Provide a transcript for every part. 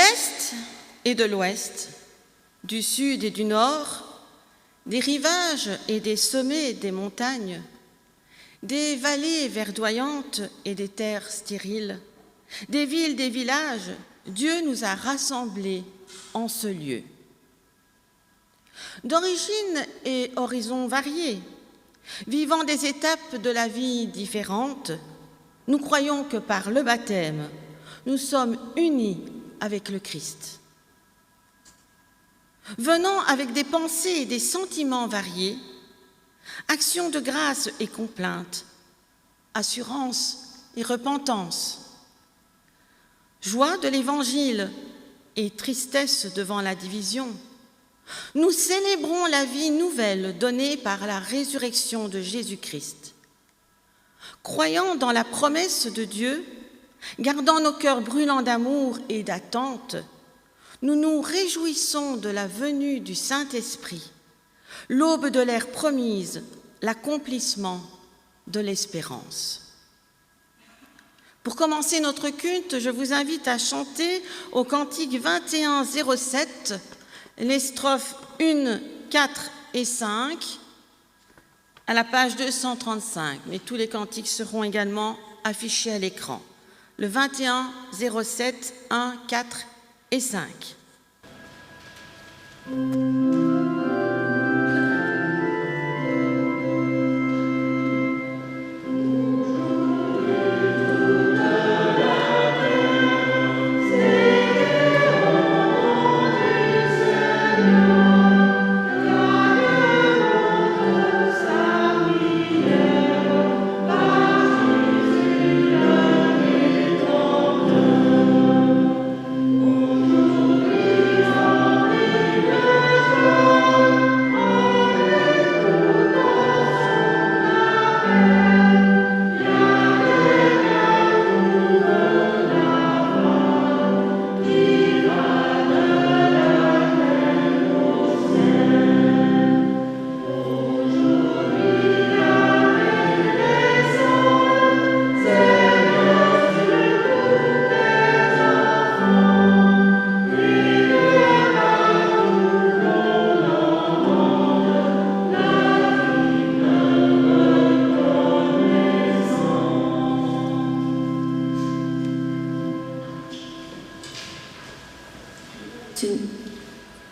l'Est et de l'Ouest, du Sud et du Nord, des rivages et des sommets des montagnes, des vallées verdoyantes et des terres stériles, des villes, des villages, Dieu nous a rassemblés en ce lieu. D'origine et horizons variés, vivant des étapes de la vie différentes, nous croyons que par le baptême, nous sommes unis avec le Christ. Venant avec des pensées et des sentiments variés, actions de grâce et complainte, assurance et repentance, joie de l'Évangile et tristesse devant la division, nous célébrons la vie nouvelle donnée par la résurrection de Jésus-Christ. Croyant dans la promesse de Dieu, gardant nos cœurs brûlants d'amour et d'attente, nous nous réjouissons de la venue du Saint-Esprit, l'aube de l'ère promise, l'accomplissement de l'espérance. Pour commencer notre culte, je vous invite à chanter au cantique 2107 les strophes 1, 4 et 5 à la page 235. Mais tous les cantiques seront également affichés à l'écran. Le 21, 07, 1, 4 et 5.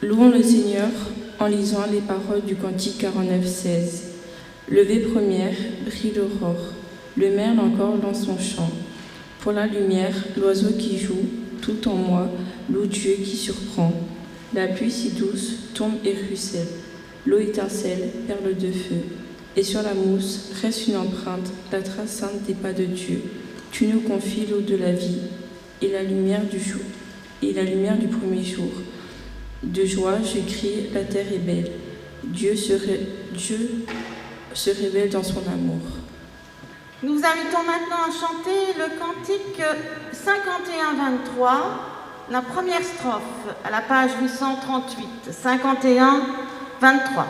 Louons le Seigneur en lisant les paroles du cantique 49-16. Levée première, brille l'aurore, le merle encore dans son chant. Pour la lumière, l'oiseau qui joue, tout en moi, loue Dieu qui surprend. La pluie si douce tombe et ruisselle, l'eau étincelle, perle de feu. Et sur la mousse reste une empreinte, la trace sainte des pas de Dieu. Tu nous confies l'eau de la vie et la lumière du jour, et la lumière du premier jour. De joie, je crie, la terre est belle. Dieu se révèle dans son amour. Nous vous invitons maintenant à chanter le cantique 51-23, la première strophe, à la page 838, 51-23.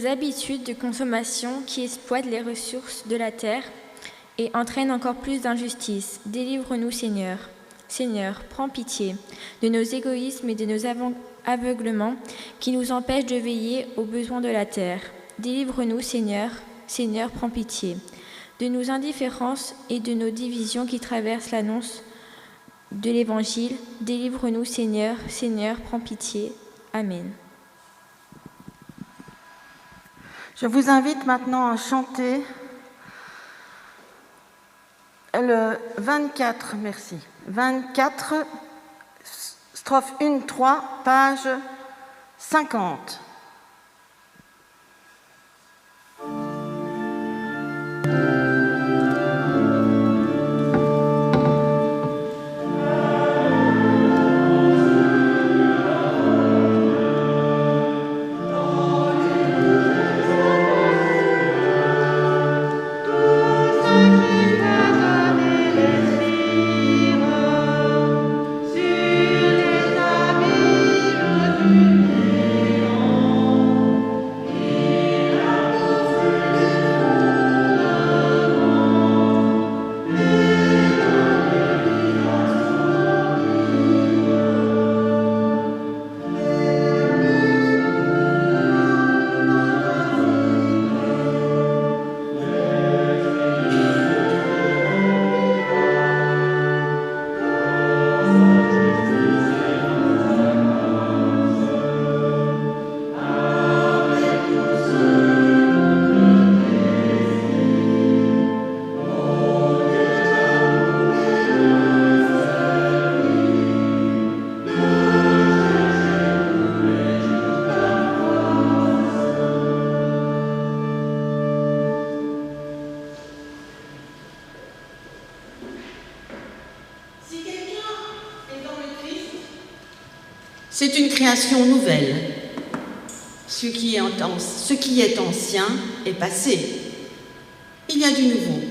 habitudes de consommation qui exploitent les ressources de la terre et entraînent encore plus d'injustice. Délivre-nous, Seigneur. Seigneur, prends pitié de nos égoïsmes et de nos aveuglements qui nous empêchent de veiller aux besoins de la terre. Délivre-nous, Seigneur. Seigneur, prends pitié de nos indifférences et de nos divisions qui traversent l'annonce de l'Évangile. Délivre-nous, Seigneur. Seigneur, prends pitié. Amen. Je vous invite maintenant à chanter le 24, merci. 24, strophe 1-3, page 50. C'est une création nouvelle. Ce qui est ancien est passé. Il y a du nouveau.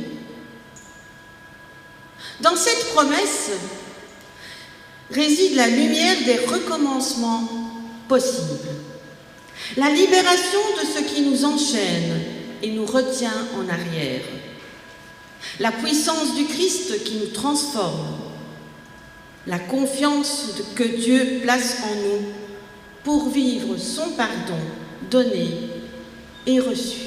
Dans cette promesse réside la lumière des recommencements possibles. La libération de ce qui nous enchaîne et nous retient en arrière. La puissance du Christ qui nous transforme. La confiance que Dieu place en nous pour vivre son pardon donné et reçu.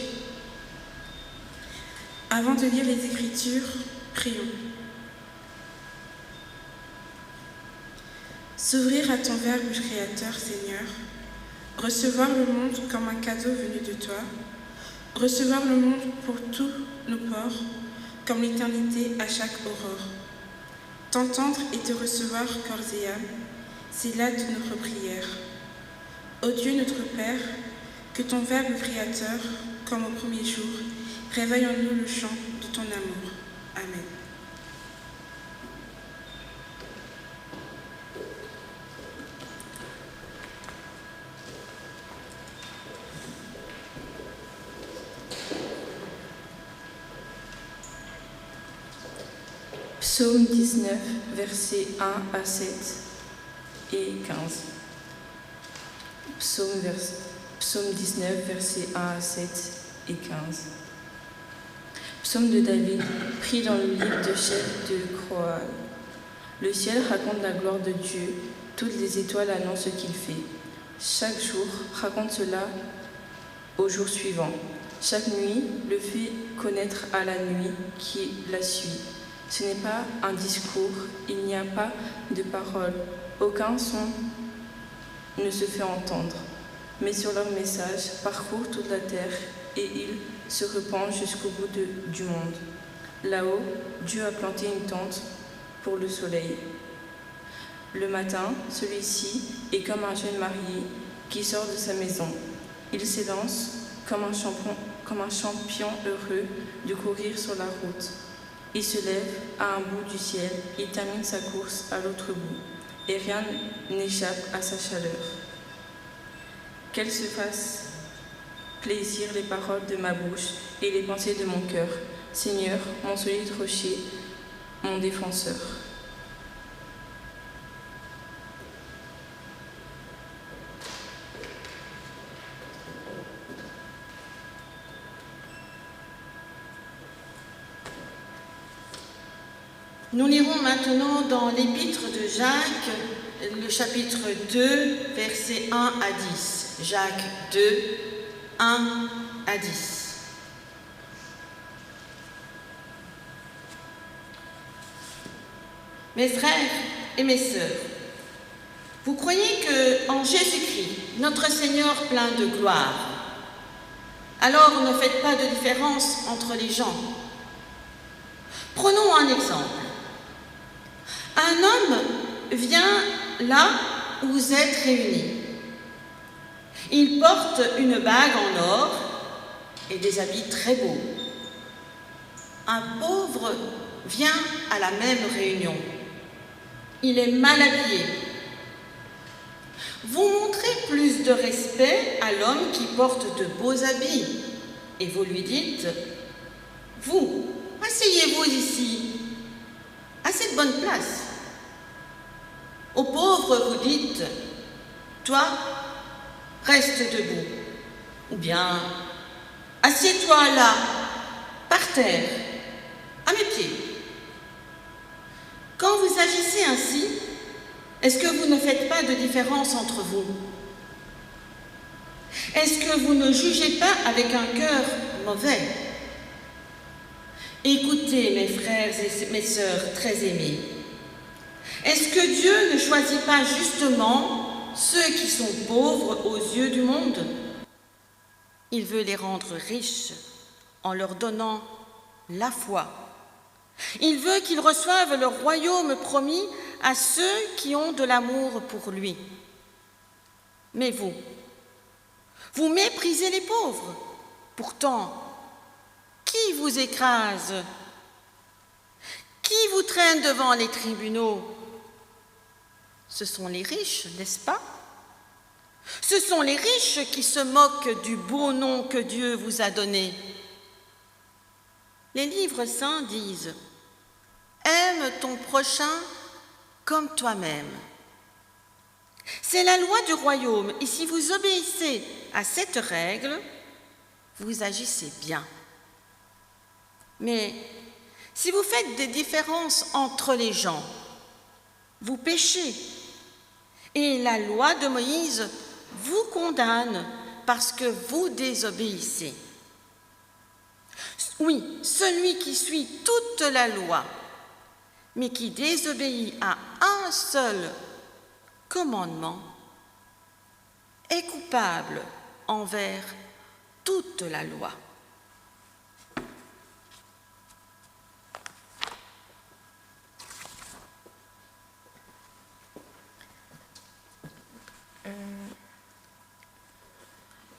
Avant de lire les Écritures, prions. S'ouvrir à ton Verbe créateur, Seigneur, recevoir le monde comme un cadeau venu de toi, recevoir le monde pour tous nos ports, comme l'éternité à chaque aurore. T'entendre et te recevoir corps et âme, c'est là de notre prière. Ô Dieu notre Père, que ton Verbe créateur, comme au premier jour, réveille en nous le chant de ton amour. Amen. Psaume 19, versets 1 à 7 et 15. Psaume 19, versets 1 à 7 et 15. Psaume de David, pris dans le livre de chef de Croal. Le ciel raconte la gloire de Dieu, toutes les étoiles annoncent ce qu'il fait. Chaque jour raconte cela au jour suivant. Chaque nuit le fait connaître à la nuit qui la suit. Ce n'est pas un discours, il n'y a pas de parole, aucun son ne se fait entendre. Mais sur leur message parcourt toute la terre et il se répand jusqu'au bout du monde. Là-haut, Dieu a planté une tente pour le soleil. Le matin, celui-ci est comme un jeune marié qui sort de sa maison. Il s'élance comme un champion heureux de courir sur la route. Il se lève à un bout du ciel, il termine sa course à l'autre bout, et rien n'échappe à sa chaleur. Qu'elles se fassent plaisir les paroles de ma bouche et les pensées de mon cœur, Seigneur, mon solide rocher, mon défenseur. Nous lirons maintenant dans l'épître de Jacques, le chapitre 2, versets 1 à 10. Jacques 2, 1 à 10. Mes frères et mes sœurs, vous croyez qu'en Jésus-Christ, notre Seigneur plein de gloire, alors ne faites pas de différence entre les gens. Prenons un exemple. Un homme vient là où vous êtes réunis. Il porte une bague en or et des habits très beaux. Un pauvre vient à la même réunion. Il est mal habillé. Vous montrez plus de respect à l'homme qui porte de beaux habits et vous lui dites « Vous, asseyez-vous ici, à cette bonne place. » Au pauvre, vous dites « Toi, reste debout. » Ou bien « Assieds-toi là, par terre, à mes pieds. » Quand vous agissez ainsi, est-ce que vous ne faites pas de différence entre vous? Est-ce que vous ne jugez pas avec un cœur mauvais? Écoutez, mes frères et mes sœurs très aimés, est-ce que Dieu ne choisit pas justement ceux qui sont pauvres aux yeux du monde? Il veut les rendre riches en leur donnant la foi. Il veut qu'ils reçoivent le royaume promis à ceux qui ont de l'amour pour lui. Mais vous méprisez les pauvres. Pourtant, qui vous écrase? Qui vous traîne devant les tribunaux? Ce sont les riches, n'est-ce pas? Ce sont les riches qui se moquent du beau nom que Dieu vous a donné. Les livres saints disent « Aime ton prochain comme toi-même ». C'est la loi du royaume, et si vous obéissez à cette règle, vous agissez bien. Mais si vous faites des différences entre les gens, vous péchez. Et la loi de Moïse vous condamne parce que vous désobéissez. Oui, celui qui suit toute la loi, mais qui désobéit à un seul commandement, est coupable envers toute la loi.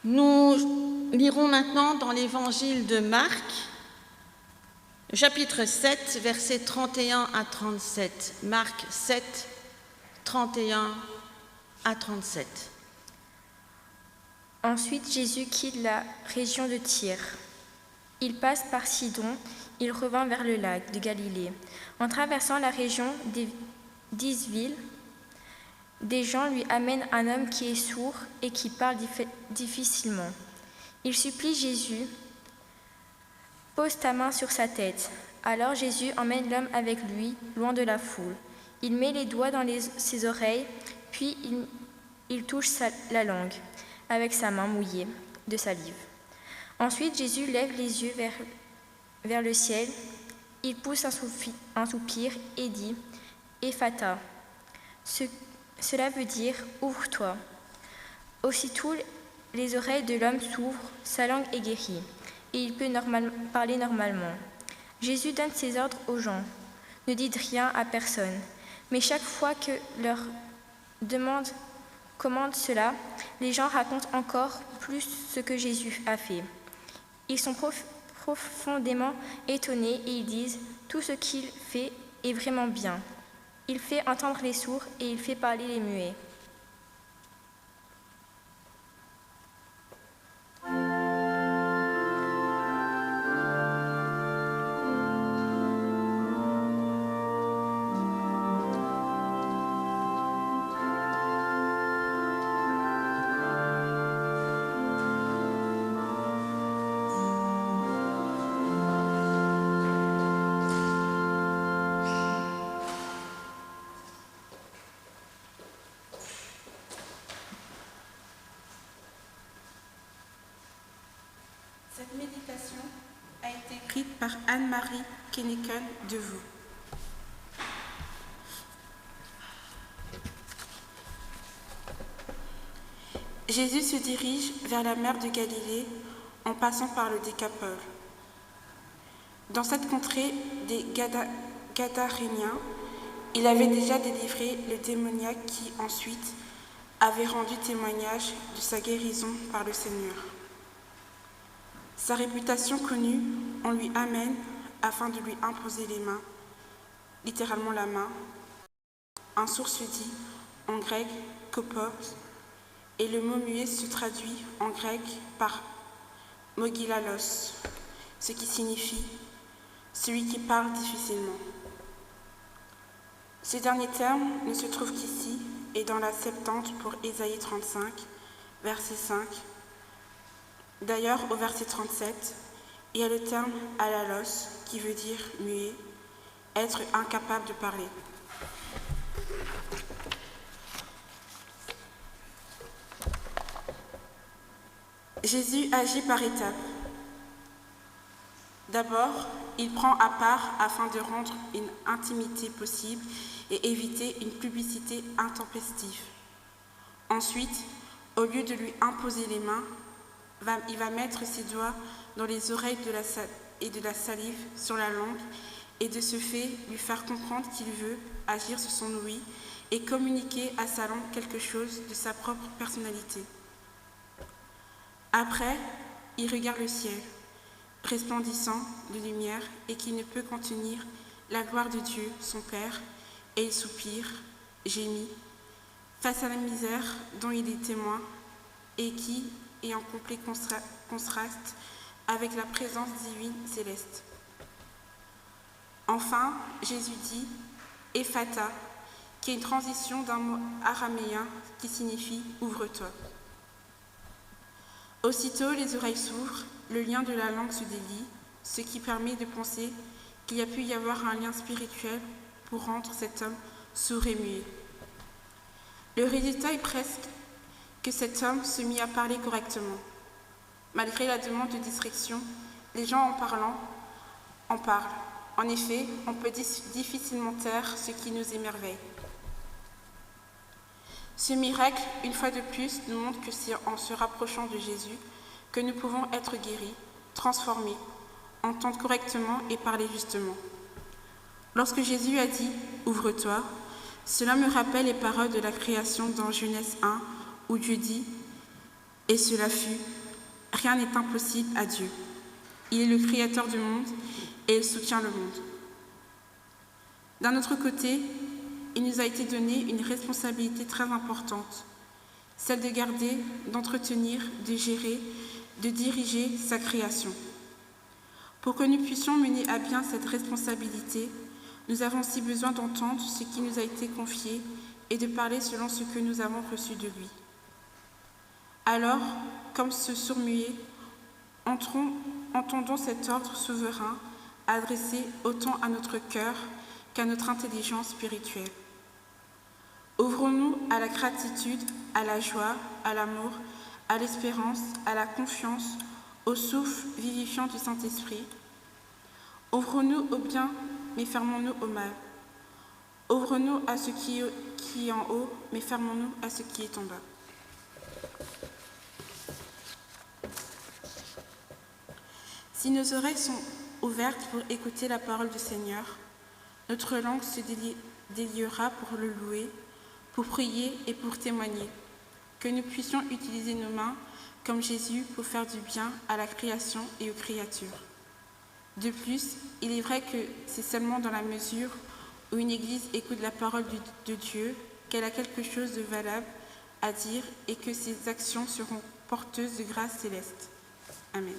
Nous lirons maintenant dans l'évangile de Marc, chapitre 7, versets 31 à 37. Marc 7, 31 à 37. Ensuite, Jésus quitte la région de Tyr. Il passe par Sidon, il revint vers le lac de Galilée. En traversant la région des 10 villes, des gens lui amènent un homme qui est sourd et qui parle difficilement. Il supplie Jésus, « Pose ta main sur sa tête. » Alors Jésus emmène l'homme avec lui, loin de la foule. Il met les doigts dans ses oreilles, puis il touche la langue avec sa main mouillée de salive. Ensuite, Jésus lève les yeux vers le ciel. Il pousse un soupir et dit « Ephata ». Cela veut dire « Ouvre-toi ». Aussitôt, les oreilles de l'homme s'ouvrent, sa langue est guérie, et il peut parler normalement. Jésus donne ses ordres aux gens. Ne dites rien à personne, mais chaque fois que leur commande cela, les gens racontent encore plus ce que Jésus a fait. Ils sont profondément étonnés et ils disent « Tout ce qu'il fait est vraiment bien. Il fait entendre les sourds et il fait parler les muets. » méditation a été écrite par Anne-Marie Kenneken de Vaux. Jésus se dirige vers la mer de Galilée en passant par le Décapole. Dans cette contrée des Gadaréniens, il avait déjà délivré le démoniaque qui, ensuite, avait rendu témoignage de sa guérison par le Seigneur. Sa réputation connue, on lui amène afin de lui imposer les mains, littéralement la main. Un sourd se dit, en grec, kopos, et le mot muet se traduit en grec par mogilalos, ce qui signifie celui qui parle difficilement. Ce dernier terme ne se trouve qu'ici et dans la Septante pour Ésaïe 35, verset 5. D'ailleurs, au verset 37, il y a le terme alalos qui veut dire muet, être incapable de parler. Jésus agit par étapes. D'abord, il prend à part afin de rendre une intimité possible et éviter une publicité intempestive. Ensuite, au lieu de lui imposer les mains, il va mettre ses doigts dans les oreilles et de la salive sur la langue et de ce fait lui faire comprendre qu'il veut agir sur son ouïe et communiquer à sa langue quelque chose de sa propre personnalité. Après, il regarde le ciel, resplendissant de lumière et qui ne peut contenir la gloire de Dieu, son Père, et il soupire, gémit, face à la misère dont il est témoin et qui est en complet contraste avec la présence divine céleste. Enfin, Jésus dit « Ephata », qui est une transition d'un mot araméen qui signifie « ouvre-toi ». Aussitôt, les oreilles s'ouvrent, le lien de la langue se délie, ce qui permet de penser qu'il y a pu y avoir un lien spirituel pour rendre cet homme sourd et muet. Le résultat est presque que cet homme se mit à parler correctement. Malgré la demande de distraction, les gens en parlant en parlent. En effet, on peut difficilement taire ce qui nous émerveille. Ce miracle, une fois de plus, nous montre que c'est en se rapprochant de Jésus que nous pouvons être guéris, transformés, entendre correctement et parler justement. Lorsque Jésus a dit « Ouvre-toi », cela me rappelle les paroles de la création dans Genèse 1, où Dieu dit « Et cela fut, rien n'est impossible à Dieu. Il est le créateur du monde et il soutient le monde. » D'un autre côté, il nous a été donné une responsabilité très importante, celle de garder, d'entretenir, de gérer, de diriger sa création. Pour que nous puissions mener à bien cette responsabilité, nous avons aussi besoin d'entendre ce qui nous a été confié et de parler selon ce que nous avons reçu de lui. Alors, comme ce sourd-muet, entendons cet ordre souverain adressé autant à notre cœur qu'à notre intelligence spirituelle. Ouvrons-nous à la gratitude, à la joie, à l'amour, à l'espérance, à la confiance, au souffle vivifiant du Saint-Esprit. Ouvrons-nous au bien, mais fermons-nous au mal. Ouvrons-nous à ce qui est en haut, mais fermons-nous à ce qui est en bas. Si nos oreilles sont ouvertes pour écouter la parole du Seigneur, notre langue se déliera pour le louer, pour prier et pour témoigner. Que nous puissions utiliser nos mains comme Jésus pour faire du bien à la création et aux créatures. De plus, il est vrai que c'est seulement dans la mesure où une Église écoute la parole de Dieu qu'elle a quelque chose de valable à dire et que ses actions seront porteuses de grâce céleste. Amen.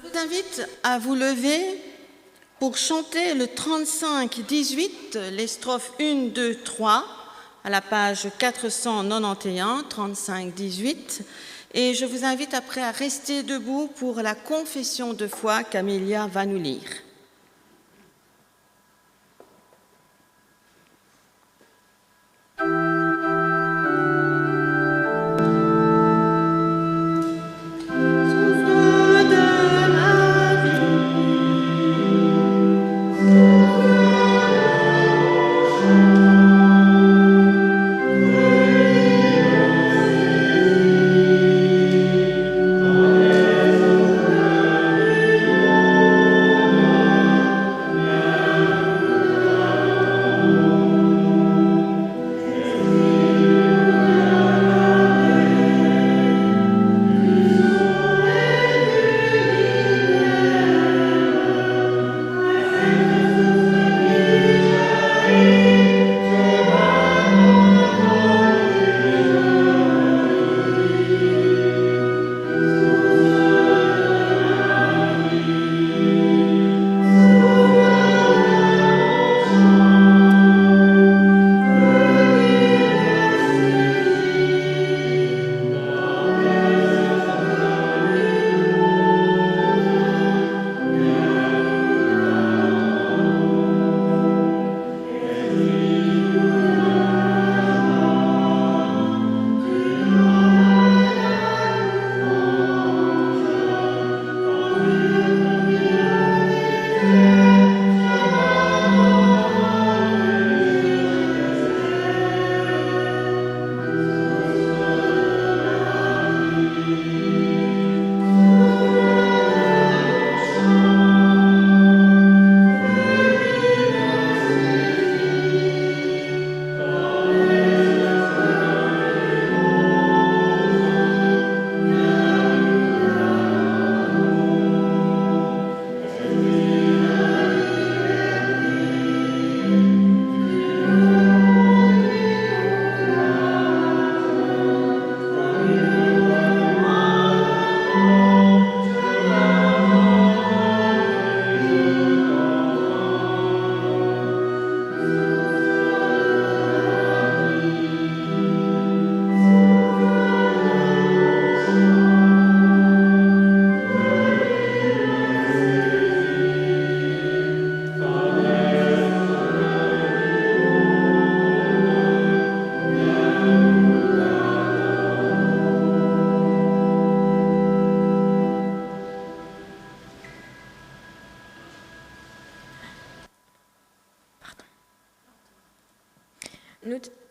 Je vous invite à vous lever pour chanter le 35-18, les strophes 1, 2, 3, à la page 491, 35-18. Et je vous invite après à rester debout pour la confession de foi qu'Amélia va nous lire.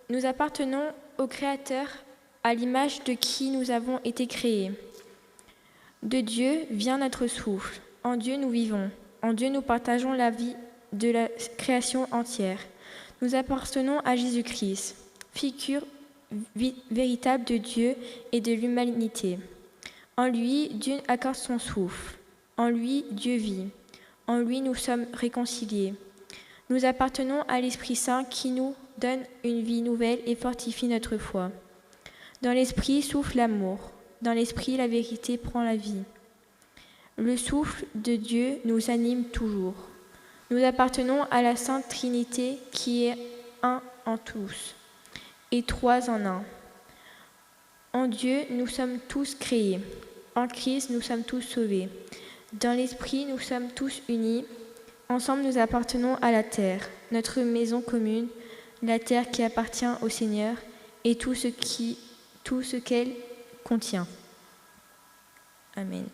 Nous appartenons au Créateur, à l'image de qui nous avons été créés. De Dieu vient notre souffle. En Dieu nous vivons. En Dieu nous partageons la vie de la création entière. Nous appartenons à Jésus-Christ, figure véritable de Dieu et de l'humanité. En lui, Dieu accorde son souffle. En lui, Dieu vit. En lui, nous sommes réconciliés. Nous appartenons à l'Esprit Saint qui nous donne une vie nouvelle et fortifie notre foi. Dans l'Esprit souffle l'amour. Dans l'Esprit, la vérité prend la vie. Le souffle de Dieu nous anime toujours. Nous appartenons à la Sainte Trinité qui est un en tous et trois en un. En Dieu, nous sommes tous créés. En Christ, nous sommes tous sauvés. Dans l'Esprit, nous sommes tous unis. Ensemble, nous appartenons à la terre, notre maison commune, la terre qui appartient au Seigneur et tout ce qu'elle contient. Amen.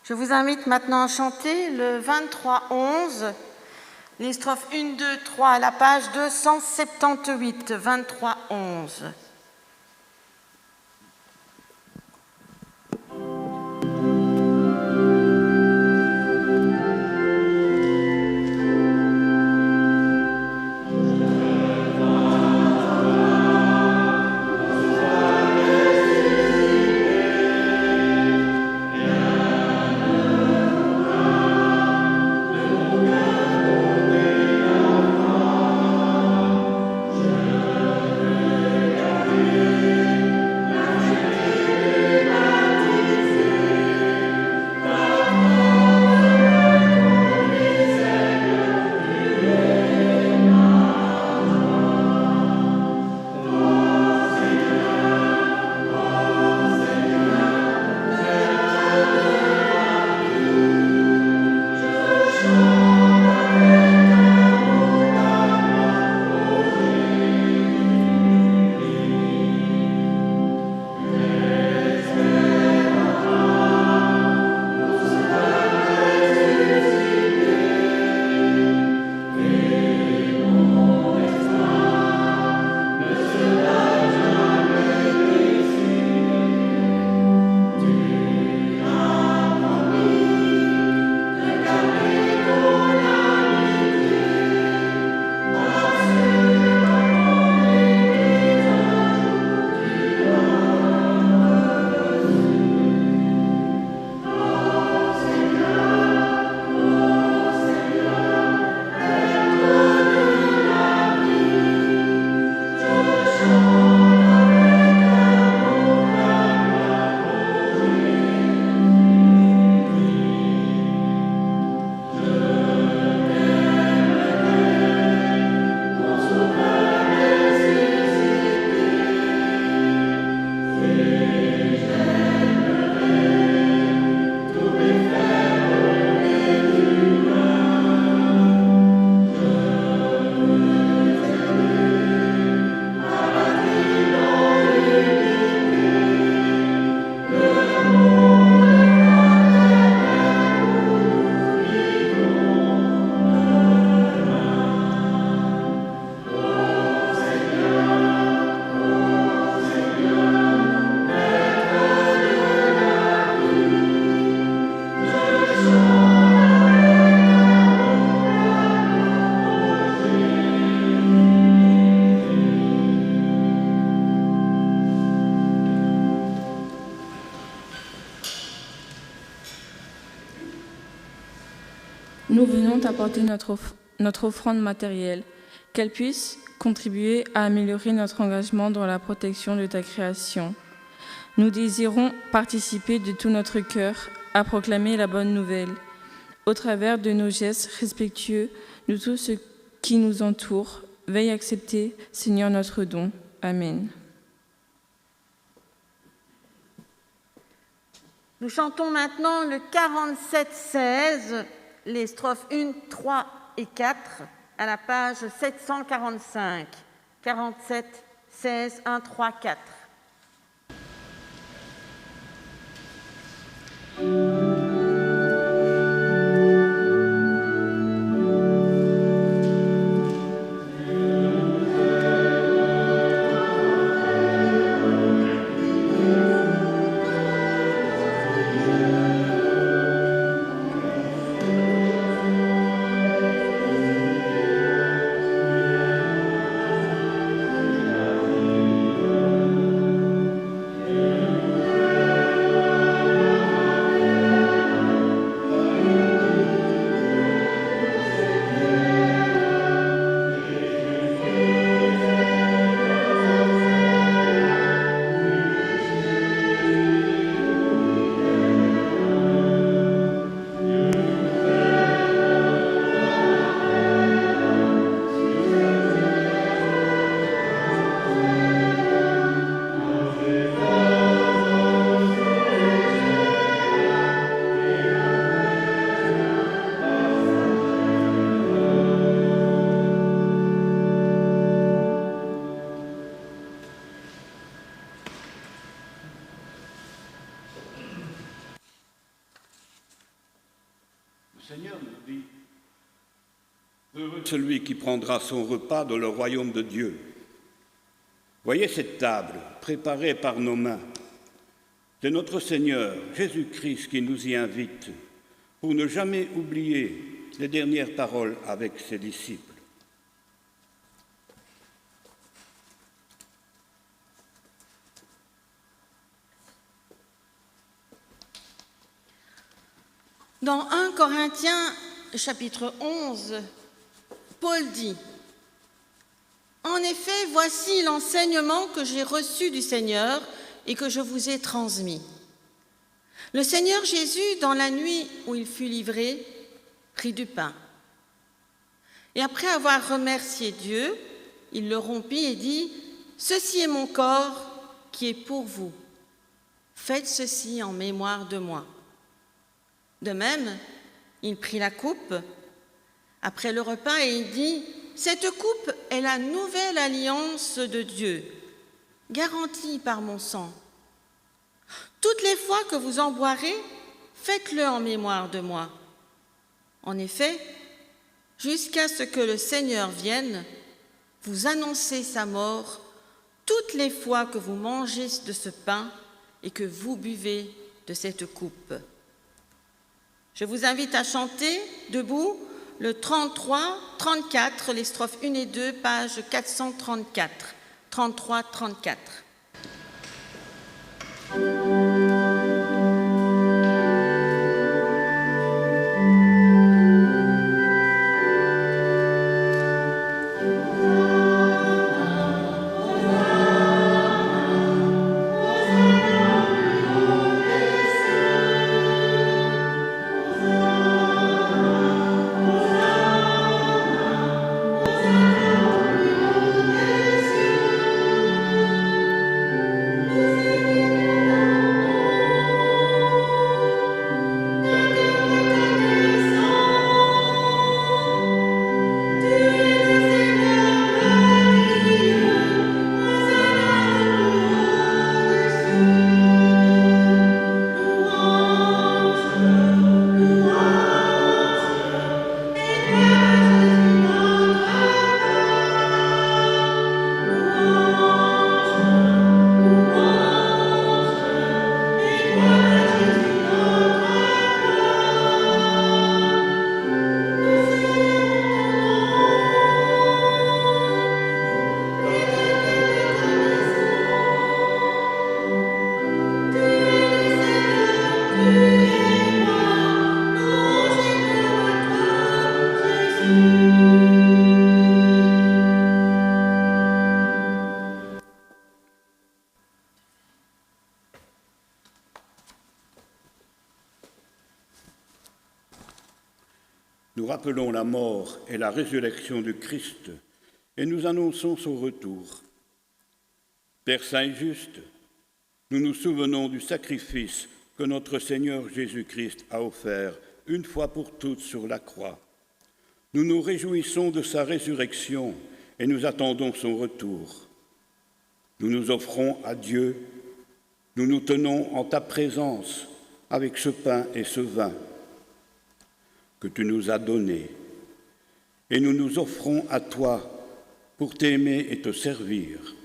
Je vous invite maintenant à chanter le 23-11, les strophes 1, 2, 3 à la page 278, 23-11. Nous venons t'apporter notre offrande matérielle, qu'elle puisse contribuer à améliorer notre engagement dans la protection de ta création. Nous désirons participer de tout notre cœur à proclamer la bonne nouvelle, au travers de nos gestes respectueux de tout ce qui nous entoure. Veuille accepter, Seigneur, notre don. Amen. Nous chantons maintenant le 47-16, les strophes 1, 3 et 4, à la page 745. 47, 16, 1, 3, 4. Seigneur nous dit, heureux celui qui prendra son repas dans le royaume de Dieu. Voyez cette table préparée par nos mains. C'est notre Seigneur, Jésus-Christ, qui nous y invite pour ne jamais oublier les dernières paroles avec ses disciples. Dans 1 Corinthiens, chapitre 11, Paul dit « En effet, voici l'enseignement que j'ai reçu du Seigneur et que je vous ai transmis. Le Seigneur Jésus, dans la nuit où il fut livré, prit du pain. Et après avoir remercié Dieu, il le rompit et dit « Ceci est mon corps qui est pour vous. Faites ceci en mémoire de moi. » De même, il prit la coupe après le repas et il dit « Cette coupe est la nouvelle alliance de Dieu, garantie par mon sang. Toutes les fois que vous en boirez, faites-le en mémoire de moi. En effet, jusqu'à ce que le Seigneur vienne, vous annoncez sa mort toutes les fois que vous mangez de ce pain et que vous buvez de cette coupe. » Je vous invite à chanter, debout, le 33, 34, les strophes 1 et 2, page 434, 33, 34. nous rappelons la mort et la résurrection du Christ et nous annonçons son retour. Père saint et juste, nous nous souvenons du sacrifice que notre Seigneur Jésus-Christ a offert une fois pour toutes sur la croix. Nous nous réjouissons de sa résurrection et nous attendons son retour. Nous nous offrons à Dieu, nous nous tenons en ta présence avec ce pain et ce vin que tu nous as donnés, et nous nous offrons à toi pour t'aimer et te servir.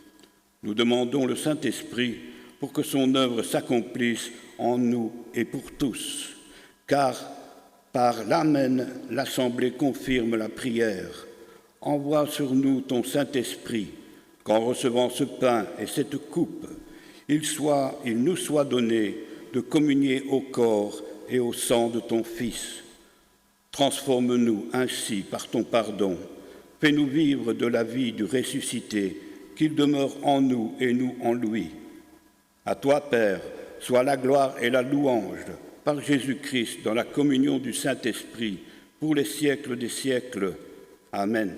Nous demandons le Saint-Esprit pour que son œuvre s'accomplisse en nous et pour tous, car par l'Amen, l'Assemblée confirme la prière. Envoie sur nous ton Saint-Esprit, qu'en recevant ce pain et cette coupe, il nous soit donné de communier au corps et au sang de ton Fils. Transforme-nous ainsi par ton pardon. Fais-nous vivre de la vie du ressuscité, qu'il demeure en nous et nous en lui. À toi, Père, soit la gloire et la louange par Jésus-Christ dans la communion du Saint-Esprit pour les siècles des siècles. Amen.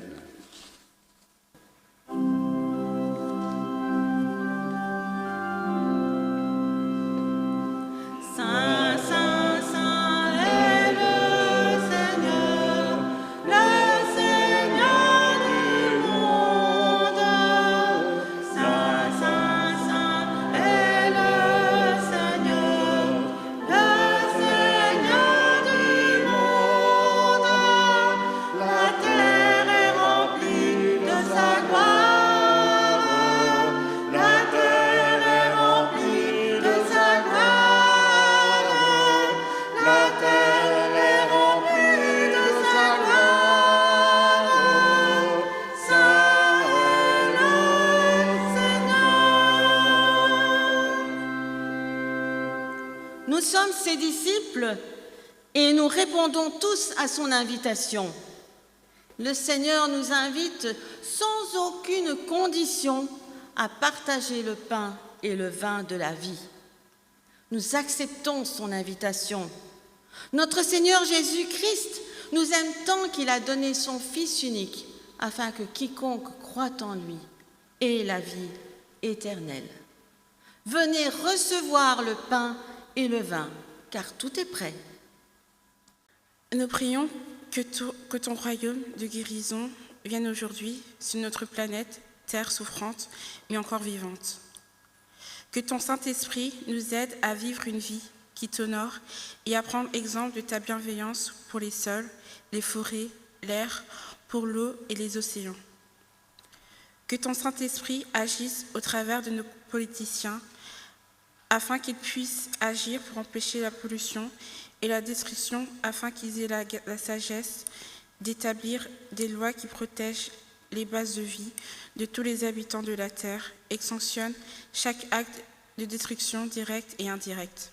Nous sommes ses disciples et nous répondons tous à son invitation. Le Seigneur nous invite sans aucune condition à partager le pain et le vin de la vie. Nous acceptons son invitation. Notre Seigneur Jésus-Christ nous aime tant qu'il a donné son Fils unique afin que quiconque croit en lui ait la vie éternelle. Venez recevoir le pain et le vin, car tout est prêt. Nous prions que ton royaume de guérison vienne aujourd'hui sur notre planète, terre souffrante, mais encore vivante. Que ton Saint-Esprit nous aide à vivre une vie qui t'honore et à prendre exemple de ta bienveillance pour les sols, les forêts, l'air, pour l'eau et les océans. Que ton Saint-Esprit agisse au travers de nos politiciens afin qu'ils puissent agir pour empêcher la pollution et la destruction, afin qu'ils aient la sagesse d'établir des lois qui protègent les bases de vie de tous les habitants de la Terre et sanctionnent chaque acte de destruction directe et indirecte.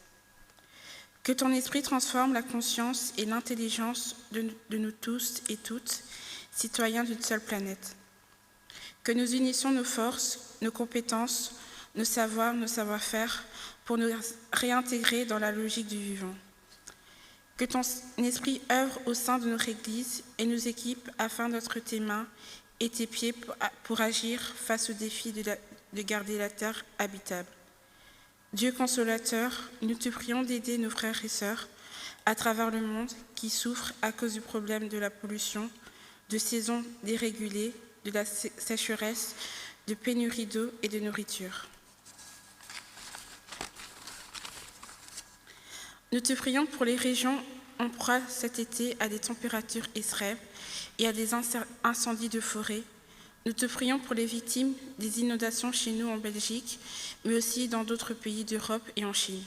Que ton esprit transforme la conscience et l'intelligence de nous tous et toutes, citoyens d'une seule planète. Que nous unissions nos forces, nos compétences, nos savoirs, nos savoir-faire, pour nous réintégrer dans la logique du vivant. Que ton esprit œuvre au sein de notre Église et nous équipe afin d'être tes mains et tes pieds pour agir face au défi de garder la terre habitable. Dieu consolateur, nous te prions d'aider nos frères et sœurs à travers le monde qui souffrent à cause du problème de la pollution, de saisons dérégulées, de la sécheresse, de pénurie d'eau et de nourriture. Nous te prions pour les régions en proie cet été à des températures extrêmes et à des incendies de forêt. Nous te prions pour les victimes des inondations chez nous en Belgique, mais aussi dans d'autres pays d'Europe et en Chine.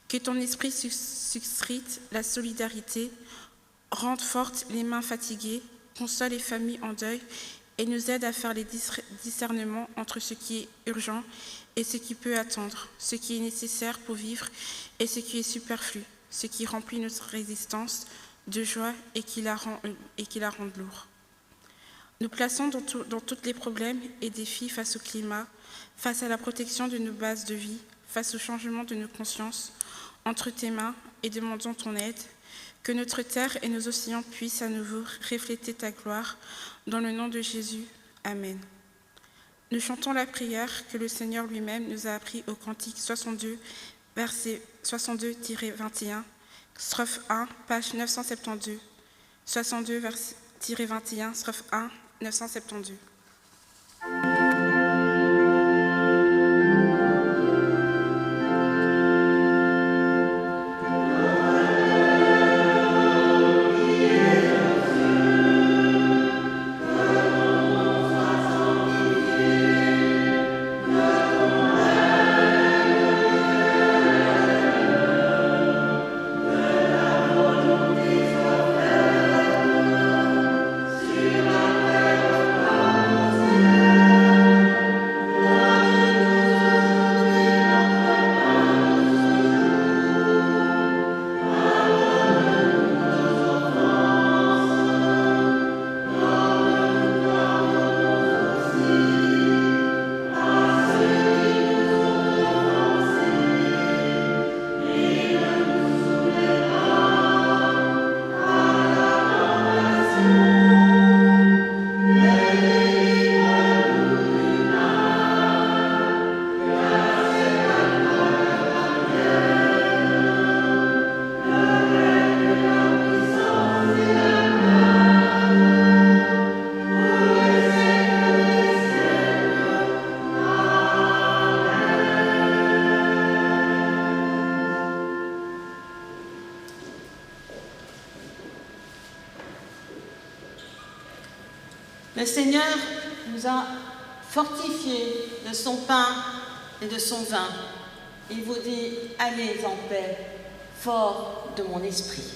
Que ton esprit suscite la solidarité, rende fortes les mains fatiguées, console les familles en deuil et nous aide à faire les discernements entre ce qui est urgent et ce qui peut attendre, ce qui est nécessaire pour vivre et ce qui est superflu, ce qui remplit notre résistance de joie et qui la rend lourde. Nous plaçons dans tous les problèmes et défis face au climat, face à la protection de nos bases de vie, face au changement de nos consciences, entre tes mains et demandons ton aide Que notre terre et nos océans puissent à nouveau refléter ta gloire. Dans le nom de Jésus. Amen. Nous chantons la prière que le Seigneur lui-même nous a appris au Cantique 62, verset 62-21, strophe 1, page 972. 62-21, strophe 1, 972. Le Seigneur nous a fortifiés de son pain et de son vin. Il vous dit, allez en paix, fort de mon esprit.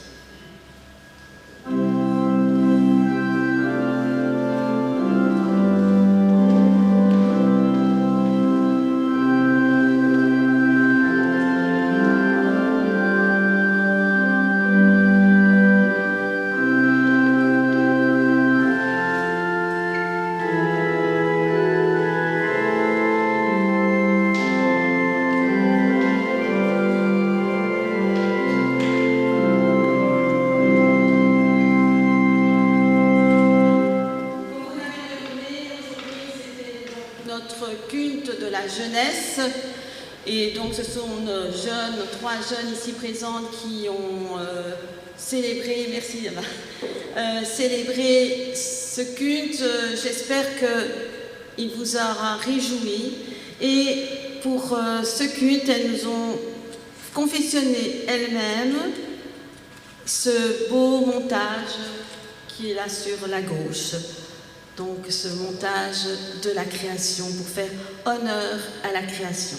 Jeunesse, et donc ce sont nos trois jeunes ici présentes qui ont célébré, merci célébré ce culte. J'espère qu'il vous aura réjoui, et pour ce culte, elles nous ont confectionné elles-mêmes ce beau montage qui est là sur la gauche. Donc ce montage de la création pour faire honneur à la création.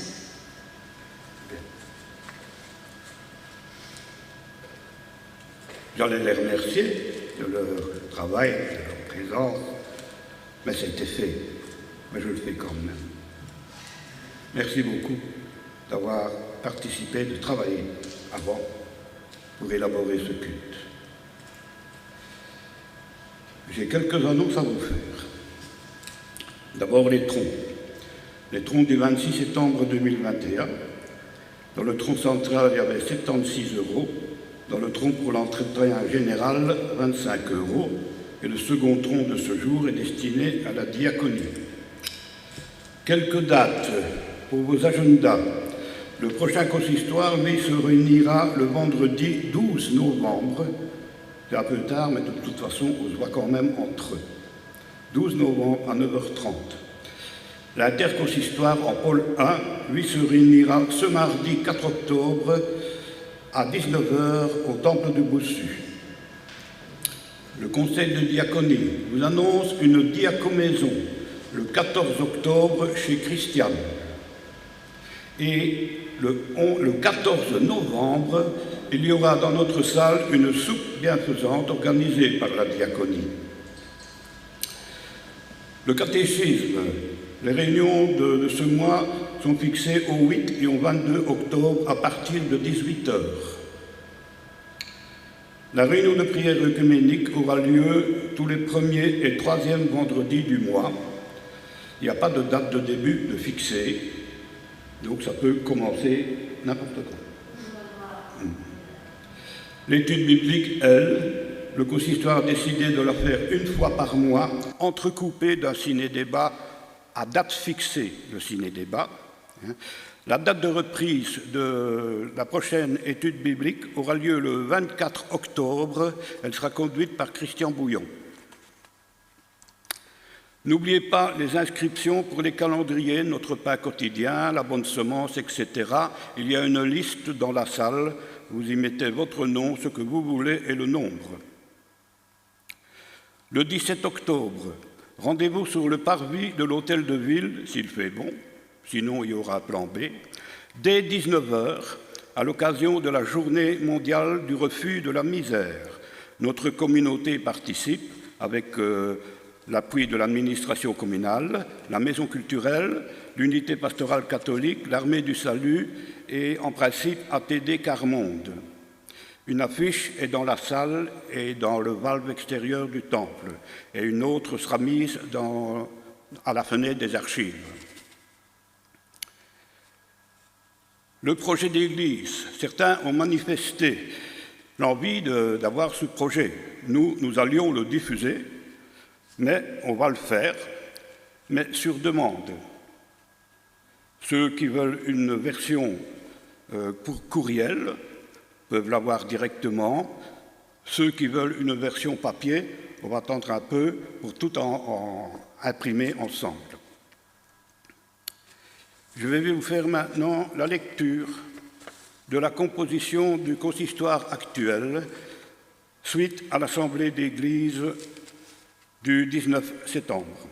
J'allais les remercier de leur travail, de leur présence, mais c'était fait. Mais je le fais quand même. Merci beaucoup d'avoir participé, de travailler avant pour élaborer ce culte. J'ai quelques annonces à vous faire. D'abord les troncs. Les troncs du 26 septembre 2021. Dans le tronc central, il y avait 76 €. Dans le tronc pour l'entretien général, 25 €. Et le second tronc de ce jour est destiné à la diaconie. Quelques dates pour vos agendas. Le prochain consistoire, lui, se réunira le vendredi 12 novembre. C'est un peu tard, mais de toute façon, on se voit quand même entre eux. 12 novembre à 9h30. L'interconsistoire en pôle 1, lui, se réunira ce mardi 4 octobre à 19h au temple de Bossu. Le conseil de diaconie vous annonce une diacomaison le 14 octobre chez Christiane. Et le 14 novembre, il y aura dans notre salle une soupe bienfaisante organisée par la diaconie. Le catéchisme, les réunions de ce mois sont fixées au 8 et au 22 octobre à partir de 18h. La réunion de prière œcuménique aura lieu tous les premiers et troisièmes vendredis du mois. Il n'y a pas de date de début de fixée, donc ça peut commencer n'importe quand. L'étude biblique, elle, le consistoire a décidé de la faire une fois par mois, entrecoupée d'un ciné-débat à date fixée, le ciné-débat. La date de reprise de la prochaine étude biblique aura lieu le 24 octobre. Elle sera conduite par Christian Bouillon. N'oubliez pas les inscriptions pour les calendriers, notre pain quotidien, la bonne semence, etc. Il y a une liste dans la salle. Vous y mettez votre nom, ce que vous voulez et le nombre. Le 17 octobre, rendez-vous sur le parvis de l'hôtel de ville, s'il fait bon. Sinon, il y aura un plan B, dès 19h, à l'occasion de la Journée mondiale du refus de la misère. Notre communauté participe avec l'appui de l'administration communale, la maison culturelle, l'unité pastorale catholique, l'armée du salut et, en principe, ATD Carmonde. Une affiche est dans la salle et dans le valve extérieur du temple, et une autre sera mise à la fenêtre des archives. Le projet d'église, certains ont manifesté l'envie d'avoir ce projet. Nous allions le diffuser, mais on va le faire, mais sur demande. Ceux qui veulent une version pour courriel peuvent l'avoir directement. Ceux qui veulent une version papier, on va attendre un peu pour tout en imprimer ensemble. Je vais vous faire maintenant la lecture de la composition du consistoire actuel suite à l'Assemblée d'Église du 19 septembre.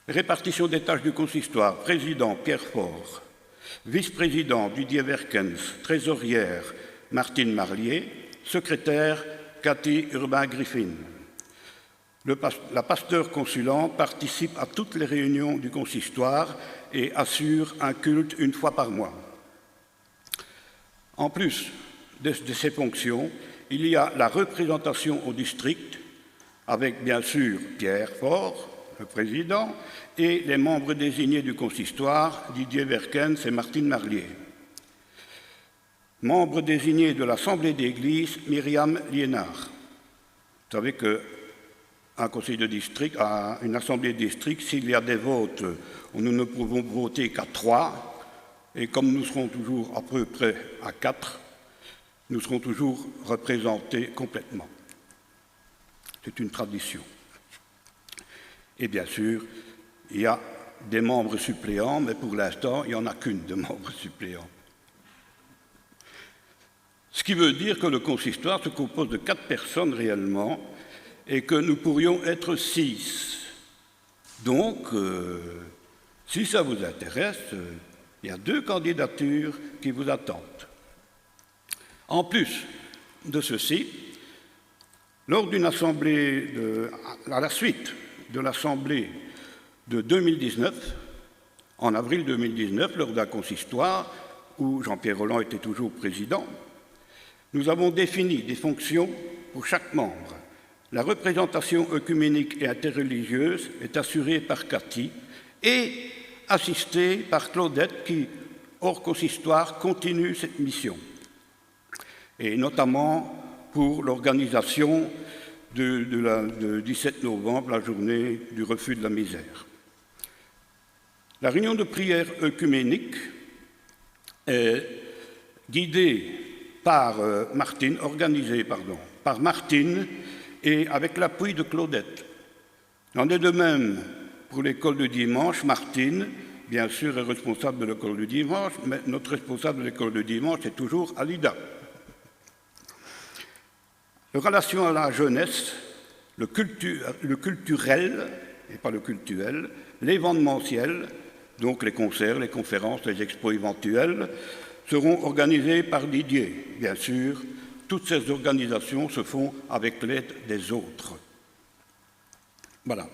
Répartition des tâches du consistoire. Président Pierre Faure, vice-président Didier Verkens, trésorière Martine Marlier, secrétaire Cathy Urbain-Griffin. La pasteur consulante participe à toutes les réunions du consistoire et assure un culte une fois par mois. En plus de ces fonctions, il y a la représentation au district avec bien sûr Pierre Faure, le président, et les membres désignés du consistoire, Didier Verkens et Martine Marlier. Membre désigné de l'Assemblée d'Église, Myriam Liénard. Vous savez qu'un conseil de district, une assemblée de district, s'il y a des votes, nous ne pouvons voter qu'à 3, et comme nous serons toujours à peu près à 4, nous serons toujours représentés complètement. C'est une tradition. Et bien sûr, il y a des membres suppléants, mais pour l'instant, il n'y en a qu'une de membres suppléants. Ce qui veut dire que le consistoire se compose de 4 personnes réellement et que nous pourrions être 6. Donc, si ça vous intéresse, il y a 2 candidatures qui vous attendent. En plus de ceci, lors d'une assemblée, à la suite de l'assemblée de 2019, en avril 2019, lors d'un consistoire où Jean-Pierre Rolland était toujours président, nous avons défini des fonctions pour chaque membre. La représentation œcuménique et interreligieuse est assurée par Cathy et assistée par Claudette qui, hors consistoire, continue cette mission. Et notamment pour l'organisation de 17 novembre, la journée du refus de la misère. La réunion de prière œcuménique est organisée par Martine et avec l'appui de Claudette. Il en est de même pour l'école du dimanche. Martine, bien sûr, est responsable de l'école du dimanche, mais notre responsable de l'école du dimanche est toujours Alida. Les relations à la jeunesse, le culturel, et pas le cultuel, l'événementiel, donc les concerts, les conférences, les expos éventuels, seront organisés par Didier. Bien sûr, toutes ces organisations se font avec l'aide des autres. Voilà.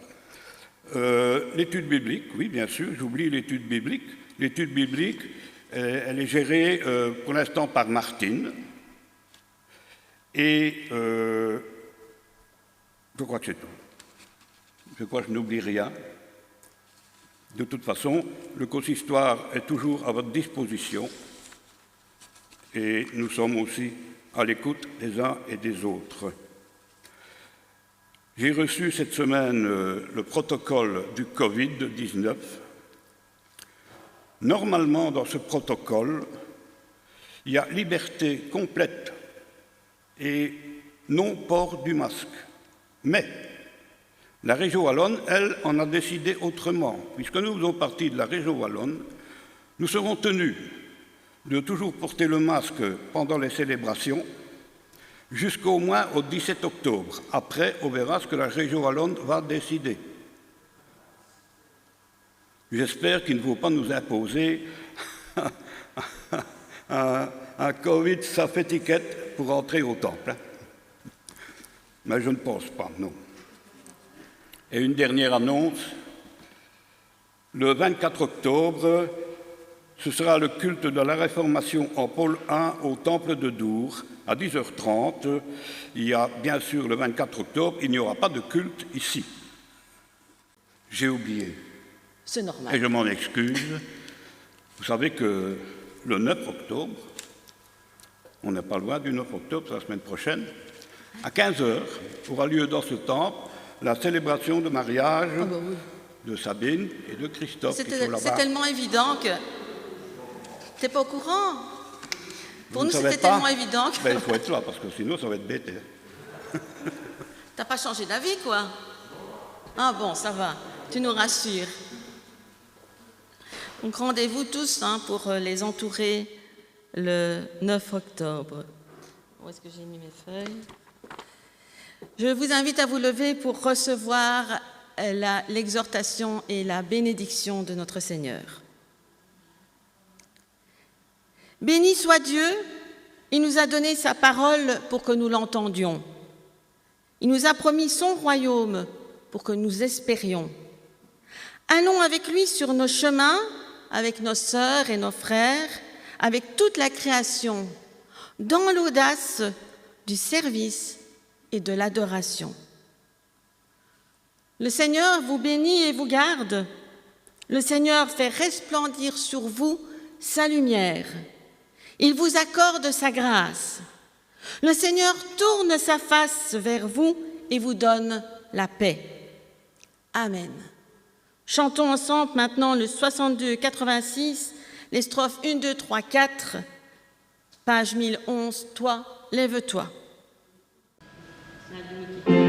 L'étude biblique, oui, bien sûr, j'oublie l'étude biblique. L'étude biblique, elle est gérée pour l'instant par Martine. Et je crois que c'est tout. Je crois que je n'oublie rien. De toute façon, le consistoire est toujours à votre disposition. et nous sommes aussi à l'écoute des uns et des autres. J'ai reçu cette semaine le protocole du Covid-19. Normalement, dans ce protocole, il y a liberté complète et non-port du masque. Mais la région wallonne, elle, en a décidé autrement. Puisque nous faisons partie de la région wallonne, nous serons tenus de toujours porter le masque pendant les célébrations, jusqu'au moins au 17 octobre. Après, on verra ce que la région wallonne va décider. J'espère qu'il ne faut pas nous imposer un Covid sans étiquette pour entrer au temple. Mais je ne pense pas, non. Et une dernière annonce. Le 24 octobre, ce sera le culte de la Réformation en pôle 1 au Temple de Dour, à 10h30. Il y a bien sûr le 24 octobre, il n'y aura pas de culte ici. J'ai oublié. C'est normal. Et je m'en excuse. Vous savez que le 9 octobre, on n'est pas loin du 9 octobre, c'est la semaine prochaine, à 15h, aura lieu dans ce temple la célébration de mariage de Sabine et de Christophe. C'est tellement évident que... T'es pas au courant? Pour nous, c'était tellement évident que... Ben, il faut être là, parce que sinon, ça va être bête. T'as pas changé d'avis, quoi? Ah bon, ça va. Tu nous rassures. Donc, rendez-vous tous pour les entourer le 9 octobre. Où est-ce que j'ai mis mes feuilles? Je vous invite à vous lever pour recevoir l'exhortation et la bénédiction de notre Seigneur. Béni soit Dieu, il nous a donné sa parole pour que nous l'entendions. Il nous a promis son royaume pour que nous espérions. Allons avec lui sur nos chemins, avec nos sœurs et nos frères, avec toute la création, dans l'audace du service et de l'adoration. Le Seigneur vous bénit et vous garde. Le Seigneur fait resplendir sur vous sa lumière. Il vous accorde sa grâce. Le Seigneur tourne sa face vers vous et vous donne la paix. Amen. Chantons ensemble maintenant le 62-86, les strophes 1, 2, 3, 4, page 1011, toi, lève-toi. Salut.